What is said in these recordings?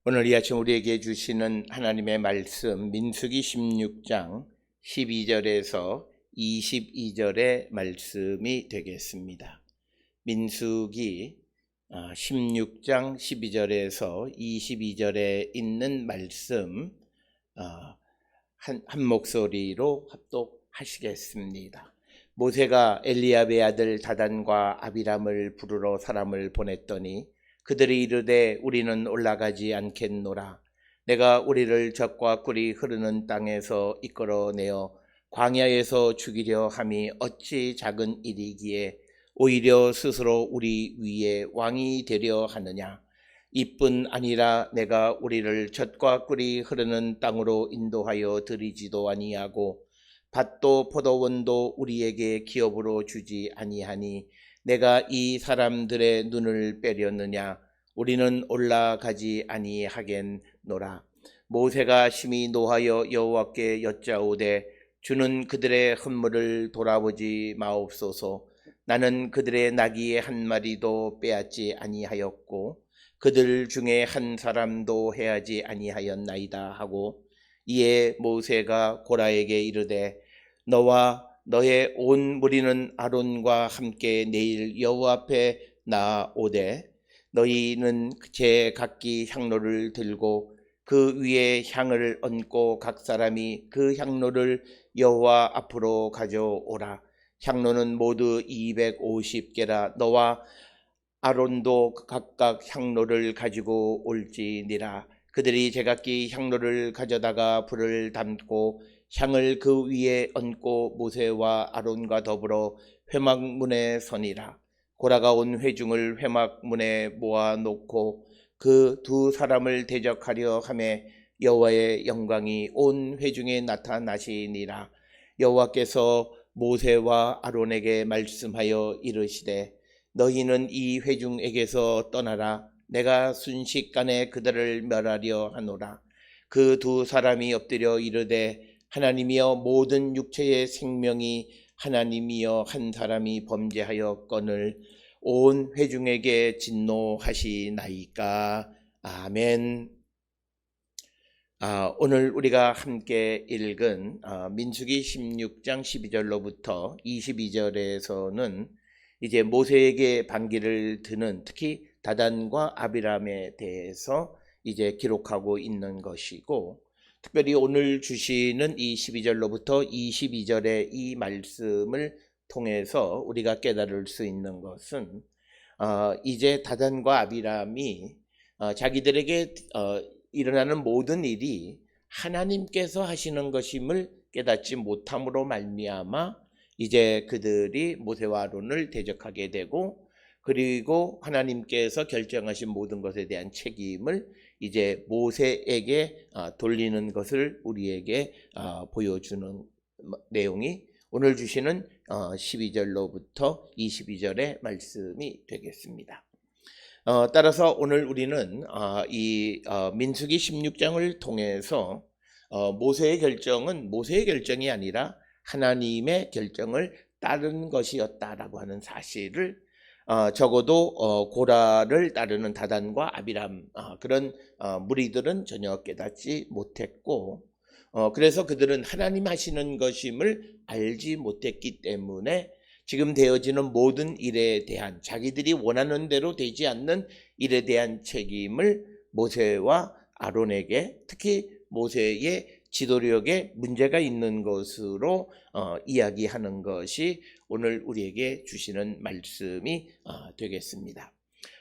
오늘 이 아침 우리에게 주시는 하나님의 말씀 민수기 16장 12절에서 22절의 말씀이 되겠습니다. 민수기 16장 12절에서 22절에 있는 말씀 한 목소리로 합독하시겠습니다. 모세가 엘리압의 아들 다단과 아비람을 부르러 사람을 보냈더니 그들이 이르되 우리는 올라가지 않겠노라. 내가 우리를 젖과 꿀이 흐르는 땅에서 이끌어내어 광야에서 죽이려 함이 어찌 작은 일이기에 오히려 스스로 우리 위에 왕이 되려 하느냐. 이뿐 아니라 내가 우리를 젖과 꿀이 흐르는 땅으로 인도하여 드리지도 아니하고 밭도 포도원도 우리에게 기업으로 주지 아니하니 내가 이 사람들의 눈을 빼렸느냐. 우리는 올라가지 아니하겠노라. 모세가 심히 노하여 여호와께 여짜오되 주는 그들의 헌물을 돌아보지 마옵소서. 나는 그들의 나귀의 한 마리도 빼앗지 아니하였고 그들 중에 한 사람도 해하지 아니하였나이다 하고, 이에 모세가 고라에게 이르되 너와 너의 온 무리는 아론과 함께 내일 여호와 앞에 나아오되 너희는 제 각기 향로를 들고 그 위에 향을 얹고 각 사람이 그 향로를 여호와 앞으로 가져오라. 향로는 모두 250개라. 너와 아론도 각각 향로를 가지고 올지니라. 그들이 제각기 향로를 가져다가 불을 담고 향을 그 위에 얹고 모세와 아론과 더불어 회막문에 서니라. 고라가 온 회중을 회막문에 모아놓고 그 두 사람을 대적하려 하매 여호와의 영광이 온 회중에 나타나시니라. 여호와께서 모세와 아론에게 말씀하여 이르시되 너희는 이 회중에게서 떠나라. 내가 순식간에 그들을 멸하려 하노라. 그 두 사람이 엎드려 이르되 하나님이여 모든 육체의 생명이 하나님이여 한 사람이 범죄하였거늘 온 회중에게 진노하시나이까. 아멘. 오늘 우리가 함께 읽은 민수기 16장 12절로부터 22절에서는 이제 모세에게 반기를 드는 특히 다단과 아비람에 대해서 이제 기록하고 있는 것이고, 특별히 오늘 주시는 이 12절로부터 22절의 이 말씀을 통해서 우리가 깨달을 수 있는 것은 이제 다단과 아비람이 자기들에게 일어나는 모든 일이 하나님께서 하시는 것임을 깨닫지 못함으로 말미암아 이제 그들이 모세와 아론을 대적하게 되고, 그리고 하나님께서 결정하신 모든 것에 대한 책임을 이제 모세에게 돌리는 것을 우리에게 보여주는 내용이 오늘 주시는 12절로부터 22절의 말씀이 되겠습니다. 따라서 오늘 우리는 이 민수기 16장을 통해서 모세의 결정은 모세의 결정이 아니라 하나님의 결정을 따른 것이었다라고 하는 사실을 적어도 고라를 따르는 다단과 아비람 그런 무리들은 전혀 깨닫지 못했고, 그래서 그들은 하나님 하시는 것임을 알지 못했기 때문에 지금 되어지는 모든 일에 대한 자기들이 원하는 대로 되지 않는 일에 대한 책임을 모세와 아론에게, 특히 모세의 지도력에 문제가 있는 것으로 이야기하는 것이 오늘 우리에게 주시는 말씀이 되겠습니다.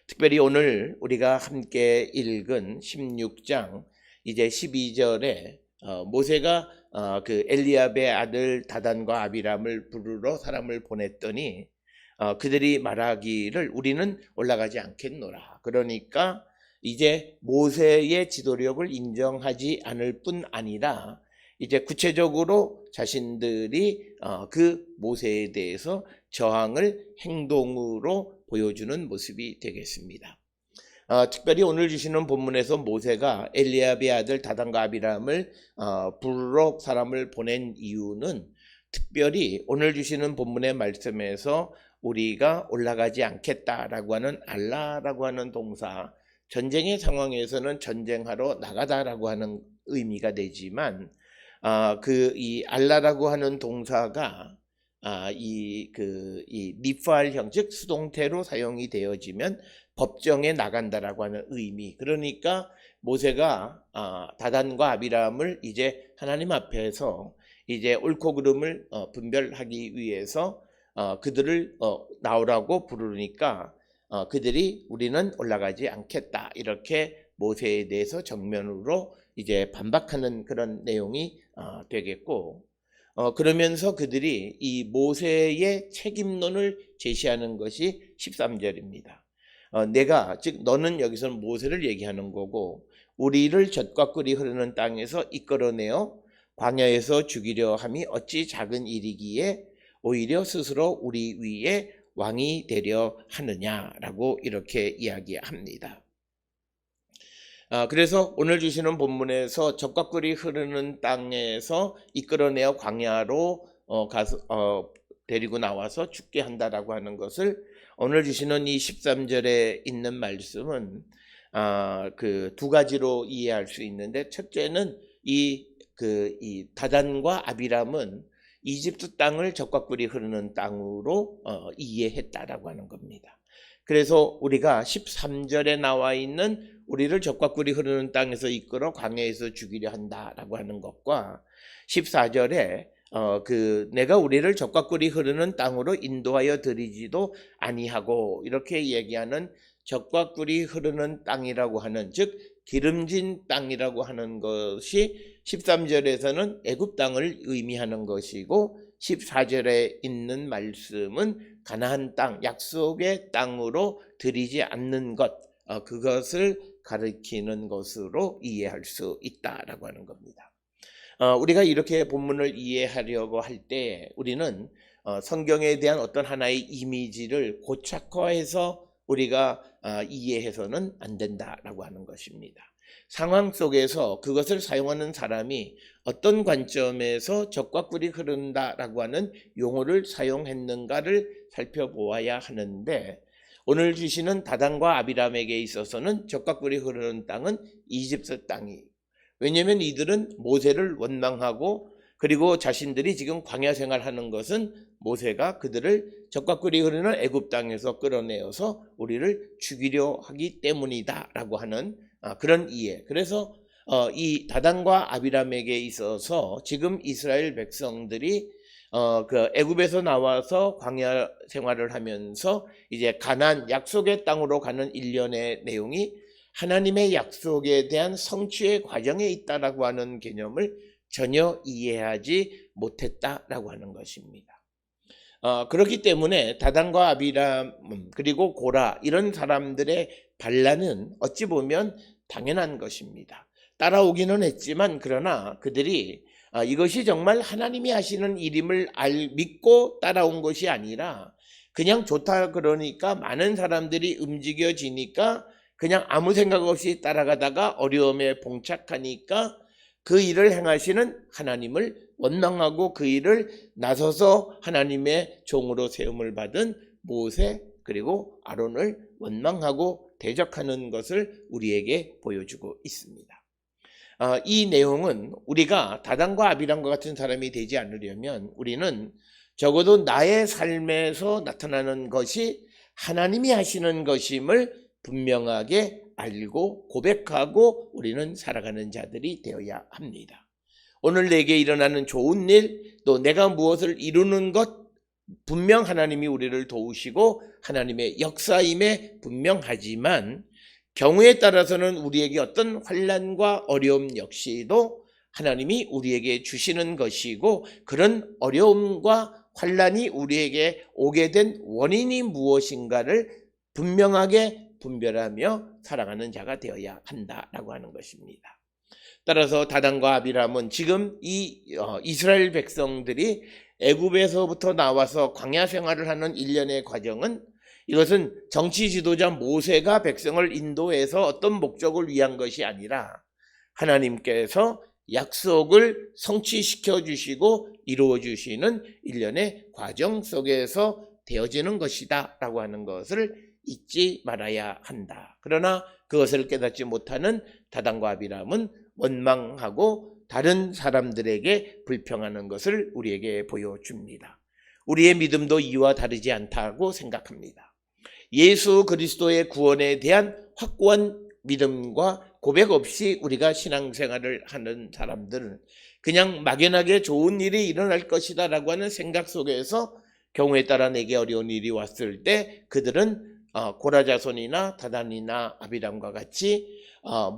특별히 오늘 우리가 함께 읽은 16장 이제 12절에 모세가 그 엘리압의 아들 다단과 아비람을 부르러 사람을 보냈더니 그들이 말하기를 우리는 올라가지 않겠노라. 그러니까 이제 모세의 지도력을 인정하지 않을 뿐 아니라 이제 구체적으로 자신들이 그 모세에 대해서 저항을 행동으로 보여주는 모습이 되겠습니다. 특별히 오늘 주시는 본문에서 모세가 엘리압의 아들 다단과 아비람을 부르러 사람을 보낸 이유는 특별히 오늘 주시는 본문의 말씀에서 우리가 올라가지 않겠다라고 하는 알라라고 하는 동사, 전쟁의 상황에서는 전쟁하러 나가다라고 하는 의미가 되지만 이 알라라고 하는 동사가 이 니팔 형, 즉 수동태로 사용이 되어지면 법정에 나간다라고 하는 의미. 그러니까 모세가 다단과 아비람을 이제 하나님 앞에서 이제 옳고 그름을 분별하기 위해서 그들을 나오라고 부르니까 그들이 우리는 올라가지 않겠다, 이렇게 모세에 대해서 정면으로 이제 반박하는 그런 내용이 되겠고, 그러면서 그들이 이 모세의 책임론을 제시하는 것이 13절입니다. 즉 너는 여기서는 모세를 얘기하는 거고, 우리를 젖과 꿀이 흐르는 땅에서 이끌어내어 광야에서 죽이려 함이 어찌 작은 일이기에 오히려 스스로 우리 위에 왕이 되려 하느냐라고 이렇게 이야기합니다. 그래서 오늘 주시는 본문에서 젖과 꿀이 흐르는 땅에서 이끌어내어 광야로 데리고 나와서 죽게 한다라고 하는 것을 오늘 주시는 이 13절에 있는 말씀은 그 두 가지로 이해할 수 있는데, 첫째는 이 다단과 아비람은 이집트 땅을 젖과 꿀이 흐르는 땅으로 이해했다라고 하는 겁니다. 그래서 우리가 13절에 나와 있는 우리를 젖과 꿀이 흐르는 땅에서 이끌어 광야에서 죽이려 한다라고 하는 것과 14절에 내가 우리를 젖과 꿀이 흐르는 땅으로 인도하여 드리지도 아니하고, 이렇게 얘기하는 젖과 꿀이 흐르는 땅이라고 하는, 즉 기름진 땅이라고 하는 것이 13절에서는 애굽 땅을 의미하는 것이고, 14절에 있는 말씀은 가나안 땅, 약속의 땅으로 들이지 않는 것, 그것을 가리키는 것으로 이해할 수 있다라고 하는 겁니다. 우리가 이렇게 본문을 이해하려고 할 때 우리는 성경에 대한 어떤 하나의 이미지를 고착화해서 우리가 이해해서는 안 된다라고 하는 것입니다. 상황 속에서 그것을 사용하는 사람이 어떤 관점에서 젖과 꿀이 흐른다라고 하는 용어를 사용했는가를 살펴보아야 하는데, 오늘 주시는 다단과 아비람에게 있어서는 젖과 꿀이 흐르는 땅은 이집트 땅이, 왜냐하면 이들은 모세를 원망하고, 그리고 자신들이 지금 광야 생활하는 것은 모세가 그들을 젖과 꿀이 흐르는 애굽 땅에서 끌어내어서 우리를 죽이려 하기 때문이다라고 하는 그런 이해. 그래서 이 다단과 아비람에게 있어서 지금 이스라엘 백성들이 그 애굽에서 나와서 광야 생활을 하면서 이제 가나안 약속의 땅으로 가는 일련의 내용이 하나님의 약속에 대한 성취의 과정에 있다라고 하는 개념을 전혀 이해하지 못했다라고 하는 것입니다. 그렇기 때문에 다단과 아비람 그리고 고라, 이런 사람들의 반란은 어찌 보면 당연한 것입니다. 따라오기는 했지만, 그러나 그들이 이것이 정말 하나님이 하시는 일임을 믿고 따라온 것이 아니라, 그냥 좋다 그러니까 많은 사람들이 움직여지니까 그냥 아무 생각 없이 따라가다가 어려움에 봉착하니까 그 일을 행하시는 하나님을 원망하고 그 일을 나서서 하나님의 종으로 세움을 받은 모세 그리고 아론을 원망하고 대적하는 것을 우리에게 보여주고 있습니다. 이 내용은 우리가 다단과 아비람과 같은 사람이 되지 않으려면 우리는 적어도 나의 삶에서 나타나는 것이 하나님이 하시는 것임을 분명하게 알고 고백하고 우리는 살아가는 자들이 되어야 합니다. 오늘 내게 일어나는 좋은 일, 또 내가 무엇을 이루는 것, 분명 하나님이 우리를 도우시고 하나님의 역사임에 분명하지만, 경우에 따라서는 우리에게 어떤 환난과 어려움 역시도 하나님이 우리에게 주시는 것이고, 그런 어려움과 환난이 우리에게 오게 된 원인이 무엇인가를 분명하게 분별하며 살아가는 자가 되어야 한다라고 하는 것입니다. 따라서 다단과 아비람은 지금 이 이스라엘 백성들이 애굽에서부터 나와서 광야 생활을 하는 일련의 과정은, 이것은 정치 지도자 모세가 백성을 인도해서 어떤 목적을 위한 것이 아니라 하나님께서 약속을 성취시켜 주시고 이루어 주시는 일련의 과정 속에서 되어지는 것이다 라고 하는 것을 잊지 말아야 한다. 그러나 그것을 깨닫지 못하는 다단과 아비람은 원망하고 다른 사람들에게 불평하는 것을 우리에게 보여줍니다. 우리의 믿음도 이와 다르지 않다고 생각합니다. 예수 그리스도의 구원에 대한 확고한 믿음과 고백 없이 우리가 신앙생활을 하는 사람들은 그냥 막연하게 좋은 일이 일어날 것이다 라고 하는 생각 속에서 경우에 따라 내게 어려운 일이 왔을 때 그들은 고라자손이나 다단이나 아비람과 같이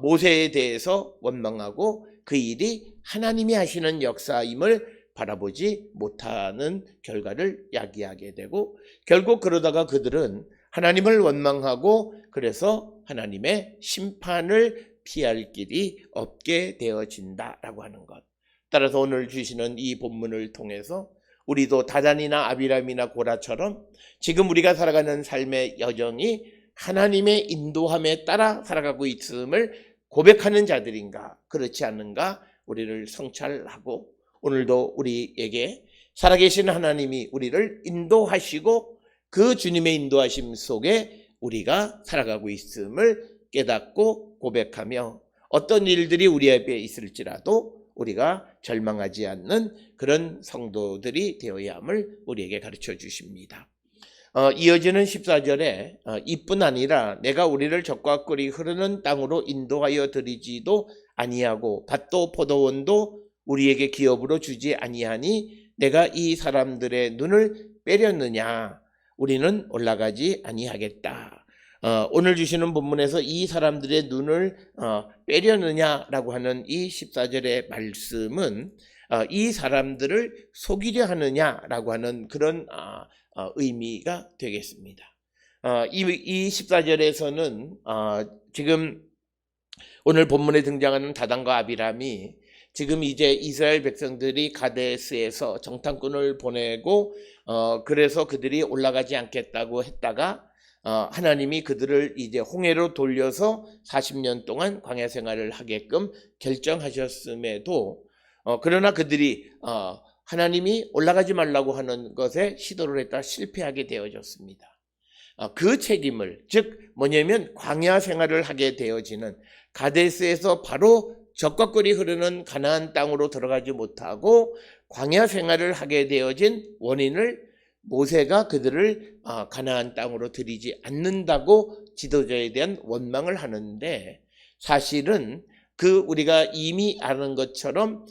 모세에 대해서 원망하고 그 일이 하나님이 하시는 역사임을 바라보지 못하는 결과를 야기하게 되고 결국 그러다가 그들은 하나님을 원망하고 그래서 하나님의 심판을 피할 길이 없게 되어진다라고 하는 것. 따라서 오늘 주시는 이 본문을 통해서 우리도 다단이나 아비람이나 고라처럼 지금 우리가 살아가는 삶의 여정이 하나님의 인도함에 따라 살아가고 있음을 고백하는 자들인가 그렇지 않은가 우리를 성찰하고 오늘도 우리에게 살아계신 하나님이 우리를 인도하시고 그 주님의 인도하심 속에 우리가 살아가고 있음을 깨닫고 고백하며 어떤 일들이 우리 앞에 있을지라도 우리가 절망하지 않는 그런 성도들이 되어야 함을 우리에게 가르쳐 주십니다. 이어지는 14절에 이뿐 아니라 내가 우리를 적과 꿀이 흐르는 땅으로 인도하여 드리지도 아니하고 밭도 포도원도 우리에게 기업으로 주지 아니하니 내가 이 사람들의 눈을 빼렸느냐 우리는 올라가지 아니하겠다. 오늘 주시는 본문에서 이 사람들의 눈을 빼려느냐라고 하는 이 14절의 말씀은 이 사람들을 속이려 하느냐라고 하는 그런 의미가 되겠습니다. 이 14절에서는 지금 오늘 본문에 등장하는 다단과 아비람이 지금 이제 이스라엘 백성들이 가데스에서 정탐꾼을 보내고 그래서 그들이 올라가지 않겠다고 했다가 하나님이 그들을 이제 홍해로 돌려서 40년 동안 광야 생활을 하게끔 결정하셨음에도 그러나 그들이 하나님이 올라가지 말라고 하는 것에 시도를 했다 실패하게 되어졌습니다. 그 책임을 즉 뭐냐면 광야 생활을 하게 되어지는 가데스에서 바로 적과 꿀이 흐르는 가나안 땅으로 들어가지 못하고 광야 생활을 하게 되어진 원인을 모세가 그들을 가나안 땅으로 들이지 않는다고 지도자에 대한 원망을 하는데 사실은 우리가 이미 아는 것처럼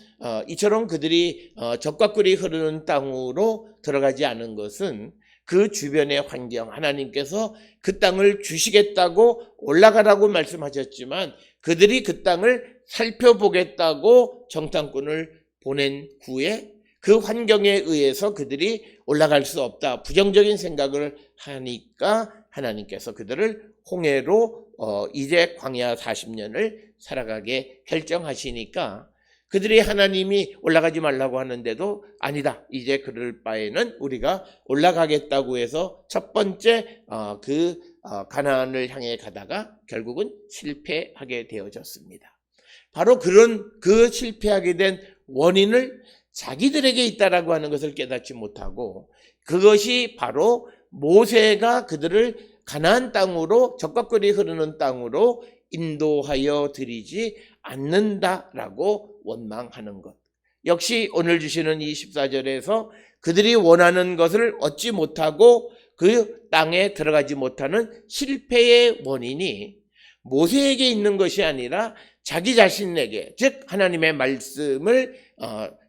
이처럼 그들이 적과 꿀이 흐르는 땅으로 들어가지 않은 것은 그 주변의 환경 하나님께서 그 땅을 주시겠다고 올라가라고 말씀하셨지만 그들이 그 땅을 살펴보겠다고 정탐꾼을 보낸 후에 그 환경에 의해서 그들이 올라갈 수 없다 부정적인 생각을 하니까 하나님께서 그들을 홍해로 이제 광야 40년을 살아가게 결정하시니까 그들이 하나님이 올라가지 말라고 하는데도 아니다 이제 그럴 바에는 우리가 올라가겠다고 해서 첫 번째 가나안을 향해 가다가 결국은 실패하게 되어졌습니다. 바로 그 실패하게 된 원인을 자기들에게 있다라고 하는 것을 깨닫지 못하고 그것이 바로 모세가 그들을 가나안 땅으로 적과 꿀이 흐르는 땅으로 인도하여 드리지 않는다라고 원망하는 것. 역시 오늘 주시는 이 14절에서 그들이 원하는 것을 얻지 못하고 그 땅에 들어가지 못하는 실패의 원인이 모세에게 있는 것이 아니라 자기 자신에게 즉 하나님의 말씀을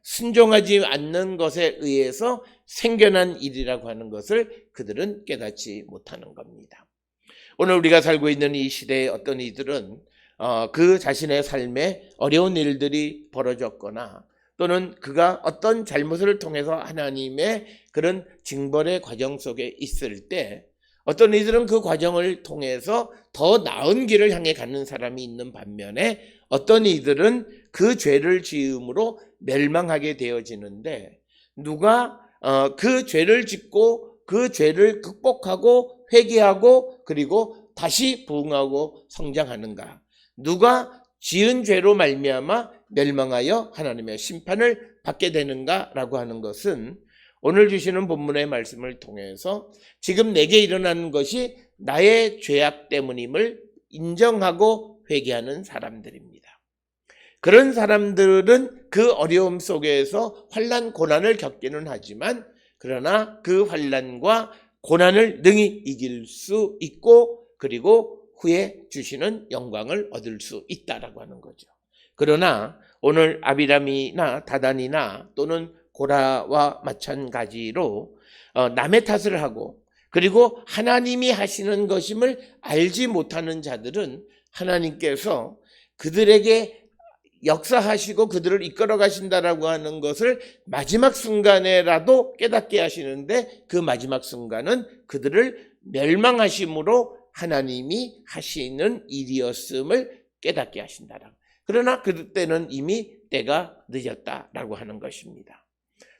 순종하지 않는 것에 의해서 생겨난 일이라고 하는 것을 그들은 깨닫지 못하는 겁니다. 오늘 우리가 살고 있는 이 시대의 어떤 이들은 그 자신의 삶에 어려운 일들이 벌어졌거나 또는 그가 어떤 잘못을 통해서 하나님의 그런 징벌의 과정 속에 있을 때 어떤 이들은 그 과정을 통해서 더 나은 길을 향해 가는 사람이 있는 반면에 어떤 이들은 그 죄를 지음으로 멸망하게 되어지는데 누가 그 죄를 짓고 그 죄를 극복하고 회개하고 그리고 다시 부흥하고 성장하는가? 누가 지은 죄로 말미암아 멸망하여 하나님의 심판을 받게 되는가라고 하는 것은 오늘 주시는 본문의 말씀을 통해서 지금 내게 일어나는 것이 나의 죄악 때문임을 인정하고 회개하는 사람들입니다. 그런 사람들은 그 어려움 속에서 환난 고난을 겪기는 하지만 그러나 그 환난과 고난을 능히 이길 수 있고 그리고 후에 주시는 영광을 얻을 수 있다라고 하는 거죠. 그러나 오늘 아비람이나 다단이나 또는 고라와 마찬가지로 남의 탓을 하고 그리고 하나님이 하시는 것임을 알지 못하는 자들은 하나님께서 그들에게 역사하시고 그들을 이끌어 가신다라고 하는 것을 마지막 순간에라도 깨닫게 하시는데 그 마지막 순간은 그들을 멸망하심으로 하나님이 하시는 일이었음을 깨닫게 하신다라고. 그러나 그때는 이미 때가 늦었다라고 하는 것입니다.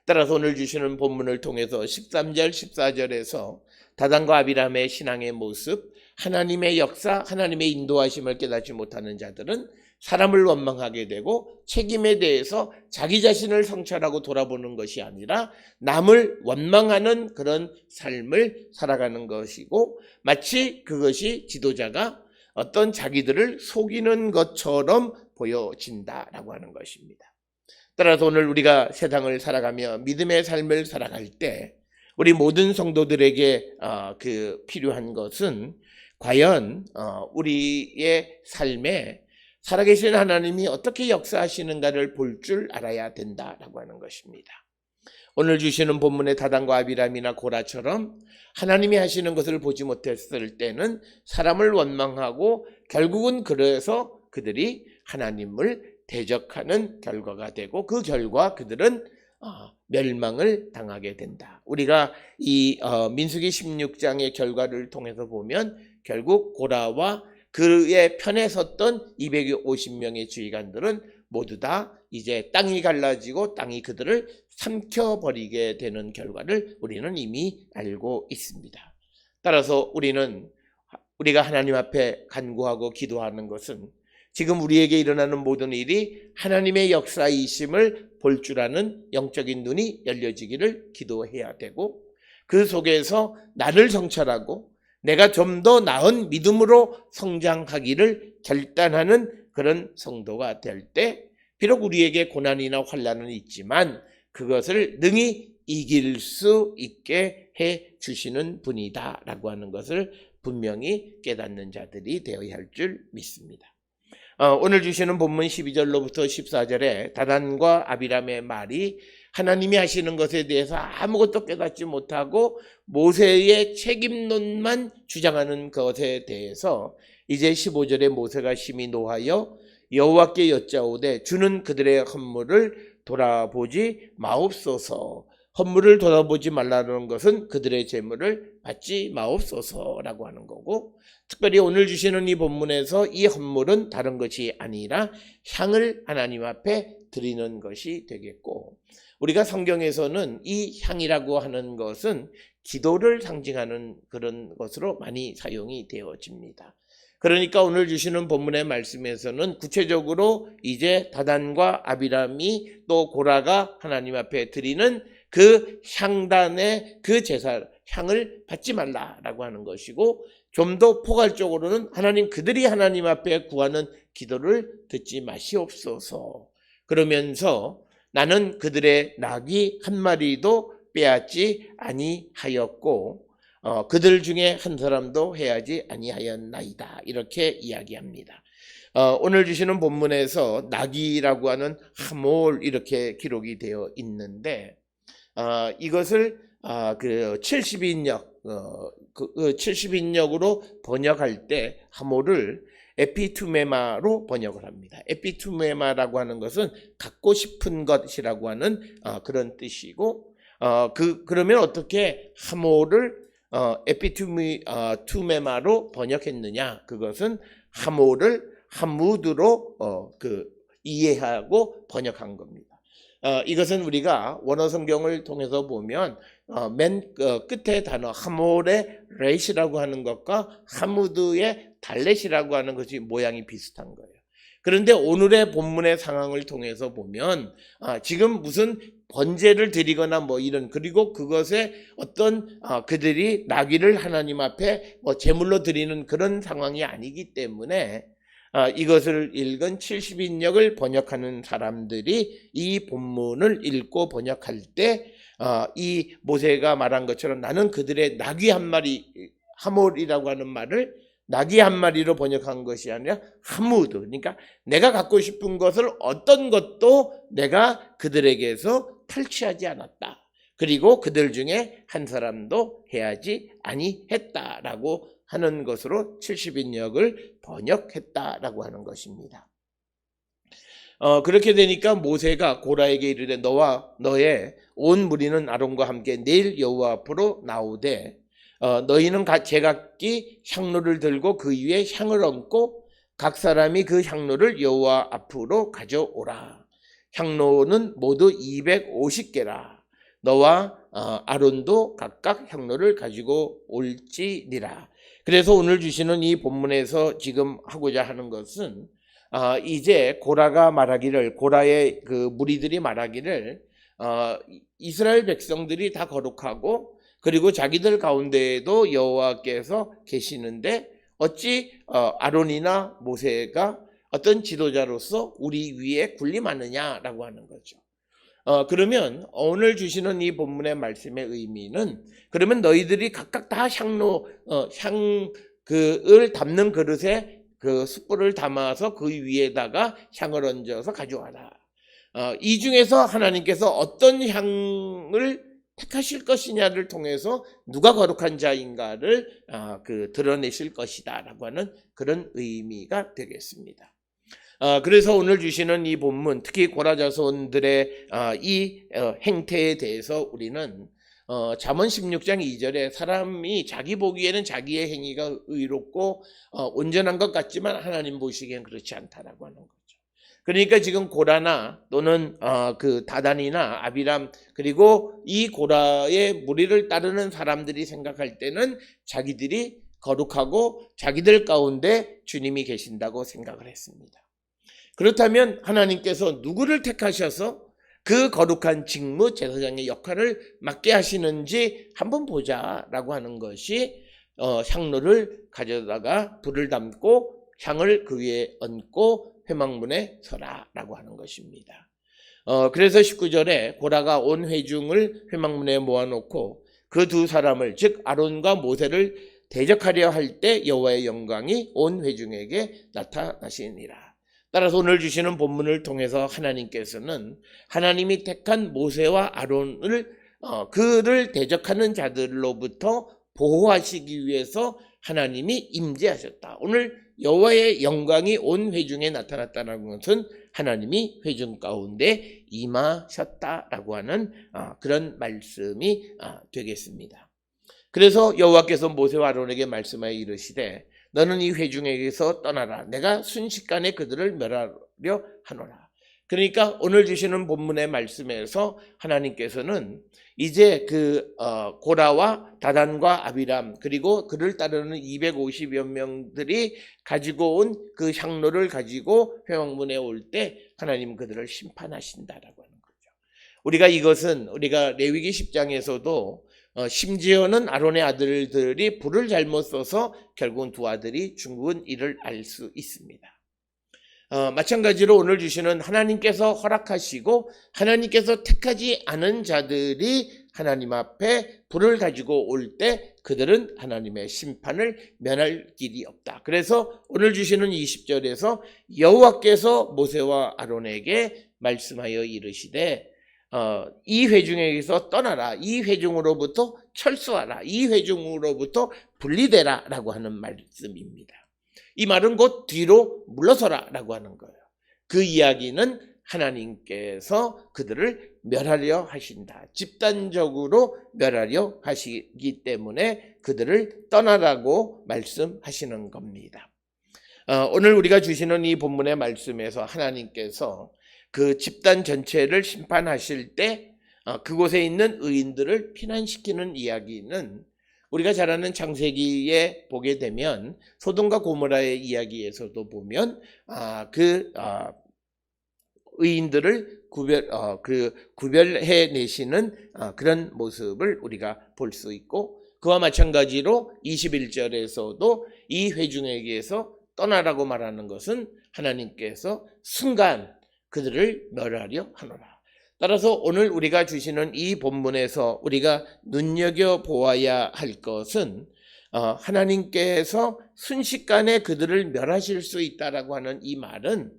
따라서 오늘 주시는 본문을 통해서 13절, 14절에서 다단과 아비람의 신앙의 모습, 하나님의 역사, 하나님의 인도하심을 깨닫지 못하는 자들은 사람을 원망하게 되고 책임에 대해서 자기 자신을 성찰하고 돌아보는 것이 아니라 남을 원망하는 그런 삶을 살아가는 것이고 마치 그것이 지도자가 어떤 자기들을 속이는 것처럼 보여진다라고 하는 것입니다. 따라서 오늘 우리가 세상을 살아가며 믿음의 삶을 살아갈 때 우리 모든 성도들에게 필요한 것은 과연 우리의 삶에 살아계신 하나님이 어떻게 역사하시는가를 볼 줄 알아야 된다라고 하는 것입니다. 오늘 주시는 본문의 다단과 아비람이나 고라처럼 하나님이 하시는 것을 보지 못했을 때는 사람을 원망하고 결국은 그래서 그들이 하나님을 대적하는 결과가 되고 그 결과 그들은 멸망을 당하게 된다. 우리가 이 민수기 16장의 결과를 통해서 보면 결국 고라와 그의 편에 섰던 250명의 지휘관들은 모두 다 이제 땅이 갈라지고 땅이 그들을 삼켜버리게 되는 결과를 우리는 이미 알고 있습니다. 따라서 우리가 하나님 앞에 간구하고 기도하는 것은 지금 우리에게 일어나는 모든 일이 하나님의 역사이심을 볼 줄 아는 영적인 눈이 열려지기를 기도해야 되고 그 속에서 나를 성찰하고 내가 좀 더 나은 믿음으로 성장하기를 결단하는 그런 성도가 될 때 비록 우리에게 고난이나 환난은 있지만 그것을 능히 이길 수 있게 해 주시는 분이다라고 하는 것을 분명히 깨닫는 자들이 되어야 할 줄 믿습니다. 오늘 주시는 본문 12절로부터 14절에 다단과 아비람의 말이 하나님이 하시는 것에 대해서 아무것도 깨닫지 못하고 모세의 책임론만 주장하는 것에 대해서 이제 15절에 모세가 심히 노하여 여호와께 여짜오되 주는 그들의 헌물을 돌아보지 마옵소서. 헌물을 돌아보지 말라는 것은 그들의 재물을 받지 마옵소서라고 하는 거고 특별히 오늘 주시는 이 본문에서 이 헌물은 다른 것이 아니라 향을 하나님 앞에 드리는 것이 되겠고 우리가 성경에서는 이 향이라고 하는 것은 기도를 상징하는 그런 것으로 많이 사용이 되어집니다. 그러니까 오늘 주시는 본문의 말씀에서는 구체적으로 이제 다단과 아비람이 또 고라가 하나님 앞에 드리는 그 향단의 그 제사 향을 받지 말라라고 하는 것이고 좀 더 포괄적으로는 그들이 하나님 앞에 구하는 기도를 듣지 마시옵소서. 그러면서 나는 그들의 낙이 한 마리도 빼앗지 아니하였고 그들 중에 한 사람도 해하지 아니하였나이다. 이렇게 이야기합니다. 오늘 주시는 본문에서 낙이라고 하는 하몰 이렇게 기록이 되어 있는데 이것을 그 70인역 70인역으로 번역할 때 하몰을 에피투메마로 번역을 합니다. 에피투메마라고 하는 것은 갖고 싶은 것이라고 하는 그런 뜻이고 그러면 어떻게 하몰을 에피투메마로 번역했느냐? 그것은 하몰을 하무드로 이해하고 번역한 겁니다. 이것은 우리가 원어 성경을 통해서 보면 맨 끝에 단어 하몰의 레이시라고 하는 것과 하무드의 달렛이라고 하는 것이 모양이 비슷한 거예요. 그런데 오늘의 본문의 상황을 통해서 보면 지금 무슨 번제를 드리거나 뭐 이런, 그리고 그것에 어떤 그들이 나귀를 하나님 앞에 뭐 제물로 드리는 그런 상황이 아니기 때문에 이것을 읽은 70인역을 번역하는 사람들이 이 본문을 읽고 번역할 때 이 모세가 말한 것처럼 나는 그들의 나귀 한 마리, 하몰이라고 하는 말을 나귀 한 마리로 번역한 것이 아니라 하무드, 그러니까 내가 갖고 싶은 것을 어떤 것도 내가 그들에게서 탈취하지 않았다. 그리고 그들 중에 한 사람도 해하지 아니했다라고 하는 것으로 70인역을 번역했다라고 하는 것입니다. 그렇게 되니까 모세가 고라에게 이르되 너와 너의 온 무리는 아론과 함께 내일 여호와 앞으로 나오되 너희는 제각기 향로를 들고 그 위에 향을 얹고 각 사람이 그 향로를 여호와 앞으로 가져오라. 향로는 모두 250개라. 너와 아론도 각각 향로를 가지고 올지니라. 그래서 오늘 주시는 이 본문에서 지금 하고자 하는 것은 이제 고라가 말하기를, 고라의 그 무리들이 말하기를 이스라엘 백성들이 다 거룩하고 그리고 자기들 가운데에도 여호와께서 계시는데 어찌 아론이나 모세가 어떤 지도자로서 우리 위에 군림하느냐라고 하는 거죠. 그러면 오늘 주시는 이 본문의 말씀의 의미는, 그러면 너희들이 각각 다 향로 향을 담는 그릇에 그 숯불을 담아서 그 위에다가 향을 얹어서 가져와라. 이 중에서 하나님께서 어떤 향을 택하실 것이냐를 통해서 누가 거룩한 자인가를 드러내실 것이다라고 하는 그런 의미가 되겠습니다. 그래서 오늘 주시는 이 본문, 특히 고라 자손들의 이 행태에 대해서 우리는 잠언 16장 2절에 사람이 자기 보기에는 자기의 행위가 의롭고 온전한 것 같지만 하나님 보시기엔 그렇지 않다라고 하는 거죠. 그러니까 지금 고라나 또는 그 다단이나 아비람, 그리고 이 고라의 무리를 따르는 사람들이 생각할 때는 자기들이 거룩하고 자기들 가운데 주님이 계신다고 생각을 했습니다. 그렇다면 하나님께서 누구를 택하셔서 그 거룩한 직무, 제사장의 역할을 맡게 하시는지 한번 보자라고 하는 것이 향로를 가져다가 불을 담고 향을 그 위에 얹고 회막문에 서라라고 하는 것입니다. 그래서 19절에 고라가 온 회중을 회막문에 모아놓고 그 두 사람을, 즉 아론과 모세를 대적하려 할 때 여호와의 영광이 온 회중에게 나타나시니라. 따라서 오늘 주시는 본문을 통해서 하나님께서는 하나님이 택한 모세와 아론을 그를 대적하는 자들로부터 보호하시기 위해서 하나님이 임재하셨다. 오늘 여호와의 영광이 온 회중에 나타났다는 것은 하나님이 회중 가운데 임하셨다라고 하는 그런 말씀이 되겠습니다. 그래서 여호와께서 모세와 아론에게 말씀하여 이르시되 너는 이 회중에게서 떠나라. 내가 순식간에 그들을 멸하려 하노라. 그러니까 오늘 주시는 본문의 말씀에서 하나님께서는 이제 그 고라와 다단과 아비람, 그리고 그를 따르는 250여 명들이 가지고 온 그 향로를 가지고 회막문에 올 때 하나님 그들을 심판하신다라고 하는 거죠. 우리가 이것은 우리가 레위기 10장에서도 심지어는 아론의 아들들이 불을 잘못 써서 결국은 두 아들이 죽은 일을 알 수 있습니다. 마찬가지로 오늘 주시는 하나님께서 허락하시고 하나님께서 택하지 않은 자들이 하나님 앞에 불을 가지고 올 때 그들은 하나님의 심판을 면할 길이 없다. 그래서 오늘 주시는 20절에서 여호와께서 모세와 아론에게 말씀하여 이르시되 이 회중에게서 떠나라. 이 회중으로부터 철수하라. 이 회중으로부터 분리되라 라고 하는 말씀입니다. 이 말은 곧 뒤로 물러서라 라고 하는 거예요. 그 이야기는 하나님께서 그들을 멸하려 하신다. 집단적으로 멸하려 하시기 때문에 그들을 떠나라고 말씀하시는 겁니다. 오늘 우리가 주시는 이 본문의 말씀에서 하나님께서 그 집단 전체를 심판하실 때 그곳에 있는 의인들을 피난시키는 이야기는 우리가 잘 아는 창세기에 보게 되면 소돔과 고모라의 이야기에서도 보면 의인들을 구별해 내시는 그런 모습을 우리가 볼 수 있고, 그와 마찬가지로 21절에서도 이 회중에게서 떠나라고 말하는 것은 하나님께서 순간 그들을 멸하려 하노라. 따라서 오늘 우리가 주시는 이 본문에서 우리가 눈여겨보아야 할 것은 하나님께서 순식간에 그들을 멸하실 수 있다라고 하는 이 말은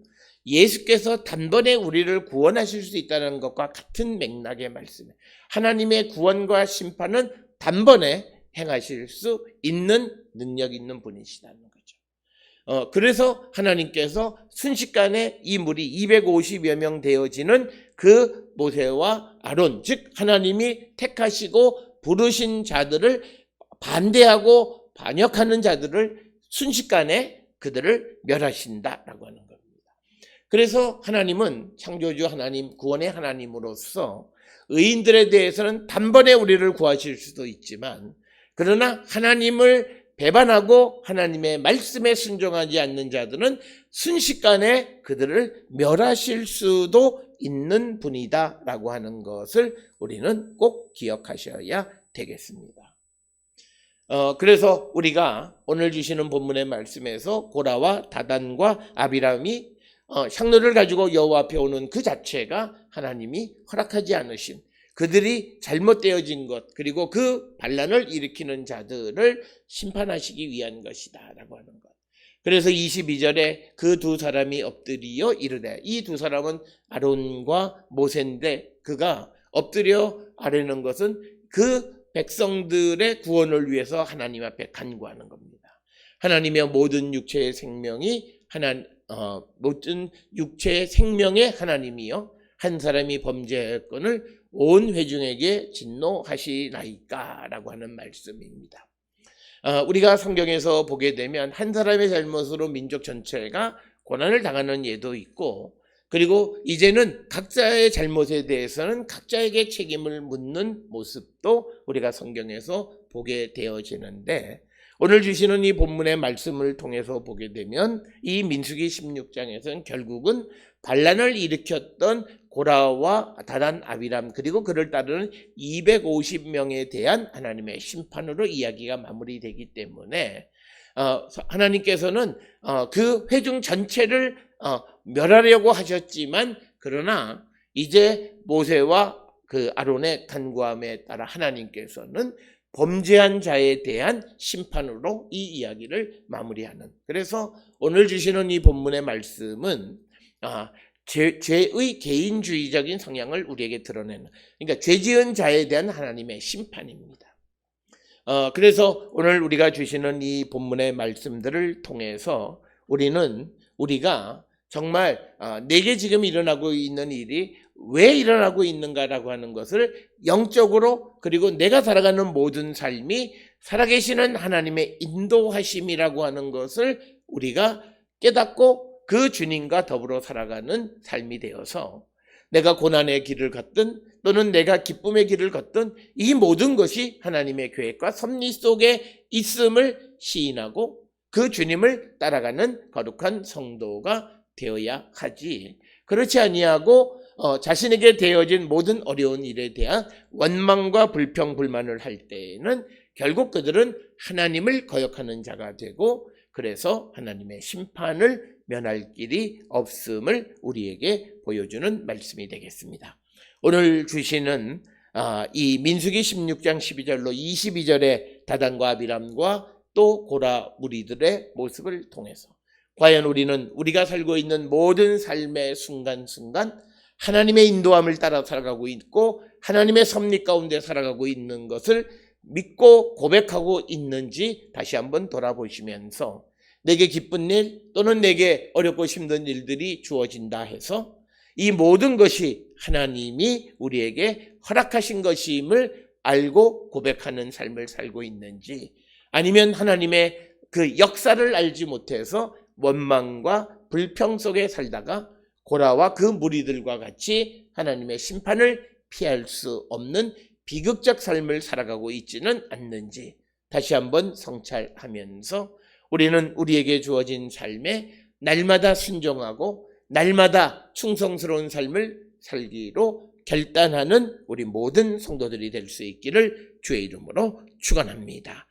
예수께서 단번에 우리를 구원하실 수 있다는 것과 같은 맥락의 말씀이에요. 하나님의 구원과 심판은 단번에 행하실 수 있는 능력 있는 분이시다는 거죠. 그래서 하나님께서 순식간에 이 무리 250여 명 되어지는 그 모세와 아론, 즉 하나님이 택하시고 부르신 자들을 반대하고 반역하는 자들을 순식간에 그들을 멸하신다라고 하는 겁니다. 그래서 하나님은 창조주 하나님, 구원의 하나님으로서 의인들에 대해서는 단번에 우리를 구하실 수도 있지만, 그러나 하나님을 배반하고 하나님의 말씀에 순종하지 않는 자들은 순식간에 그들을 멸하실 수도 있는 분이다라고 하는 것을 우리는 꼭 기억하셔야 되겠습니다. 그래서 우리가 오늘 주시는 본문의 말씀에서 고라와 다단과 아비람이 향로를 가지고 여호와 앞에 오는 그 자체가 하나님이 허락하지 않으신, 그들이 잘못되어진 것, 그리고 그 반란을 일으키는 자들을 심판하시기 위한 것이다 라고 하는 것. 그래서 22절에 그 두 사람이 엎드려 이르되, 이 두 사람은 아론과 모세인데, 그가 엎드려 아뢰는 것은 그 백성들의 구원을 위해서 하나님 앞에 간구하는 겁니다. 하나님의 모든 육체의 생명이 모든 육체의 생명의 하나님이요, 한 사람이 범죄했건을 온 회중에게 진노하시나이까 라고 하는 말씀입니다. 우리가 성경에서 보게 되면 한 사람의 잘못으로 민족 전체가 고난을 당하는 예도 있고, 그리고 이제는 각자의 잘못에 대해서는 각자에게 책임을 묻는 모습도 우리가 성경에서 보게 되어지는데, 오늘 주시는 이 본문의 말씀을 통해서 보게 되면 이 민수기 16장에서는 결국은 반란을 일으켰던 고라와 다단, 아비람, 그리고 그를 따르는 250명에 대한 하나님의 심판으로 이야기가 마무리되기 때문에 하나님께서는 그 회중 전체를 멸하려고 하셨지만, 그러나 이제 모세와 그 아론의 간구함에 따라 하나님께서는 범죄한 자에 대한 심판으로 이 이야기를 마무리하는, 그래서 오늘 주시는 이 본문의 말씀은 죄의 개인주의적인 성향을 우리에게 드러내는, 그러니까 죄 지은 자에 대한 하나님의 심판입니다. 그래서 오늘 우리가 주시는 이 본문의 말씀들을 통해서 우리가 정말 내게 지금 일어나고 있는 일이 왜 일어나고 있는가라고 하는 것을 영적으로, 그리고 내가 살아가는 모든 삶이 살아계시는 하나님의 인도하심이라고 하는 것을 우리가 깨닫고 그 주님과 더불어 살아가는 삶이 되어서, 내가 고난의 길을 걷든 또는 내가 기쁨의 길을 걷든 이 모든 것이 하나님의 계획과 섭리 속에 있음을 시인하고 그 주님을 따라가는 거룩한 성도가 되어야 하지, 그렇지 아니하고 자신에게 되어진 모든 어려운 일에 대한 원망과 불평, 불만을 할 때에는 결국 그들은 하나님을 거역하는 자가 되고, 그래서 하나님의 심판을 면할 길이 없음을 우리에게 보여주는 말씀이 되겠습니다. 오늘 주시는 이 민수기 16장 12절로 22절의 다단과 아비람과 또 고라 무리들의 모습을 통해서 과연 우리가 살고 있는 모든 삶의 순간순간 하나님의 인도함을 따라 살아가고 있고 하나님의 섭리 가운데 살아가고 있는 것을 믿고 고백하고 있는지 다시 한번 돌아보시면서, 내게 기쁜 일 또는 내게 어렵고 힘든 일들이 주어진다 해서 이 모든 것이 하나님이 우리에게 허락하신 것임을 알고 고백하는 삶을 살고 있는지, 아니면 하나님의 그 역사를 알지 못해서 원망과 불평 속에 살다가 고라와 그 무리들과 같이 하나님의 심판을 피할 수 없는 비극적 삶을 살아가고 있지는 않는지 다시 한번 성찰하면서, 우리는 우리에게 주어진 삶에 날마다 순종하고 날마다 충성스러운 삶을 살기로 결단하는 우리 모든 성도들이 될 수 있기를 주의 이름으로 축원합니다.